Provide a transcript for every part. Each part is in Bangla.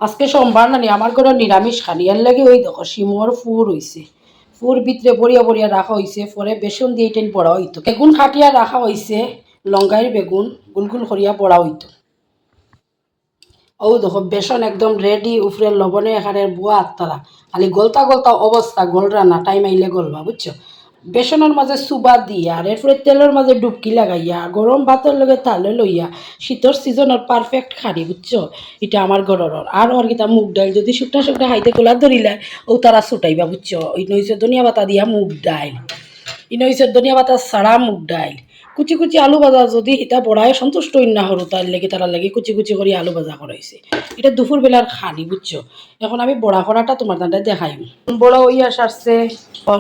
আজকে সোমবার নানি আমার ঘরে নিরামিষ খানি এর লাগে ওই দেখো শিমর ফুর হইছে ফুর ভিতরে বড়িয়া বড়িয়া রাখা হয়েছে পরে বেসন দিয়ে টেন বড়া হইতো বেগুন খাটিয়া রাখা হয়েছে লঙ্কাইয়ের বেগুন গুলগুল করিয়া বড়া হইতো ও দেখো বেসন একদম রেডি উপরে লবণে এখানে বুয়া আত্মারা খালি গলতা গলতা অবস্থা গলরা না টাইম আইলে গলবা বুঝছো বেসনের মাঝে সুবা দিয়া আর এরপরে তেলের মাঝে ডুবকি লাগাইয়া গরম ভাতের লগে তালে লইয়া শীতর সিজনের পারফেক্ট খাড়ি বুঝছো এটা আমার ঘরের আর ওর কিতা মুগ ডাইল যদি শুকনা শুকনা খাইতে কোলা ধরিলে ও তারা ছুটাইবা বুঝছো ইন হইছে ধনিয়া পাতা দিয়া মুগ ডাইল ইন হইছে ধনিয়া পাতা ছাড়া মুগ ডাইল কুচি কুচি আলু ভাজা যদি এটা বড়ায় সন্তুষ্ট না হরু তার লেগে তারা লাগে কুচি কুচি করে আলু ভাজা করাইছে এটা দুপুর বেলার খানি বুঝছো এখন আমি বড়া করাটা তোমার দাঁড়ায় দেখাই বড় হইয়া সারছে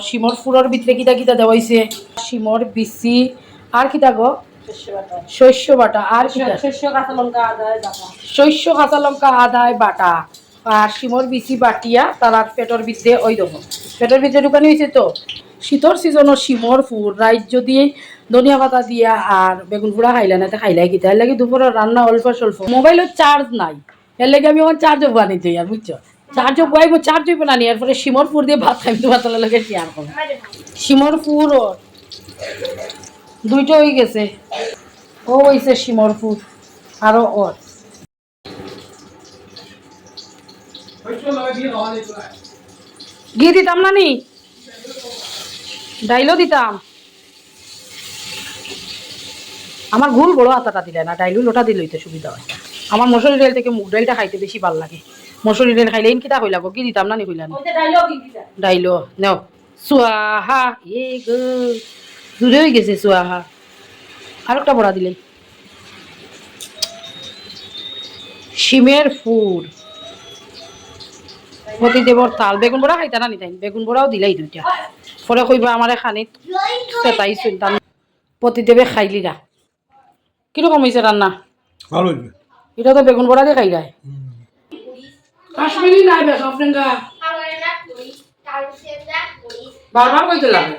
শিমর ফুরোর ভিতরে কিতা কিতা দেওয়াইছে শিমর বিচি আর কিতা গো শস্য বাটা আর শস্য কাঁচা লঙ্কা আদায় বাটা আর শিমর বিচি বাটিয়া তারা পেটর ভিতরে ওই দেবো পেটের ভিতরে ঢুকানি হয়েছে তো শীতর সিজনের শিমর ফুল রাইত যদি ধনিয়া পাতা দিয়া আর বেগুন পোড়া খাইলে না খাইলাই কিতা এর লাগে দুপুরের রান্না অল্প স্বল্প মোবাইলের চার্জ নাই এর লাগে আমি আমার চার্জও বানিয়েছি আর বুঝছো চার্জও বয়াইব চার্জ হইব না নি এরপরে শিমর ফুল দিয়ে ভাত খাইতে ভাতলার লাগে শেয়ার করো শিমর ফুল ওর দুইটা হয়ে গেছে ও হইছে শিমর ফুল আরো ওর ঘি দিতাম না নি ডাইলও দিতাম আমার ভুল বড় আতাটা দিলে না ডাইলু লোটা দিল হইতে সুবিধা হয় আমার মসুরি ডাইল থেকে মুগ ডাইলটা খাইতে বেশি ভালো লাগে মসুরি ডাইল খাইলে ইন কিতা হইলা গো কি দিতাম না নি হইলা না ডাইলো নেও সুয়াহা এ গো দূরে হয়ে গেছে সুয়াহা আর একটা বড়া দিলে শিমের ফুল দেবর তাল বেগুন বড়া খাইতা না নি তাই বেগুন বড়াও দিলাই দুইটা পরে কইবা আমার খানিত সেটাই শুনতাম পতিদেবে খাইলি না কিরকম হয়েছে রান্না ভালো এটা তো বেগুন বড়া দিয়ে খাই যায় কাশ্মীরি নাই বেশ আপনারা বারবার কইতে লাগে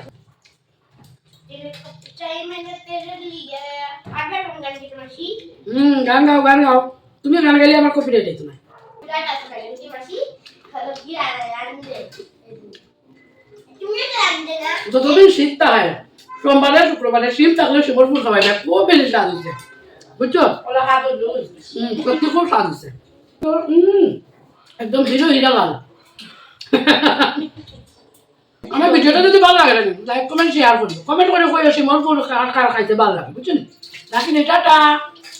গান গাও তুমি গান গাইলে আমার কপিরাইট হইতো না যতদিন শীত থাকে সোমবারে শুক্রবারে শিম থাকলে শিমর ফুল খাওয়াই না খুব বেশি স্বাদ হচ্ছে বুঝছো সত্যি খুব স্বাদ হচ্ছে একদম হিরো হিরা লাল আমার ভিডিওটা যদি ভালো লাগে লাইক কমেন্ট শেয়ার করবো কমেন্ট করে কই শিমর ফুল কার খাইতে ভালো লাগে বুঝছো না রাখি টাটা।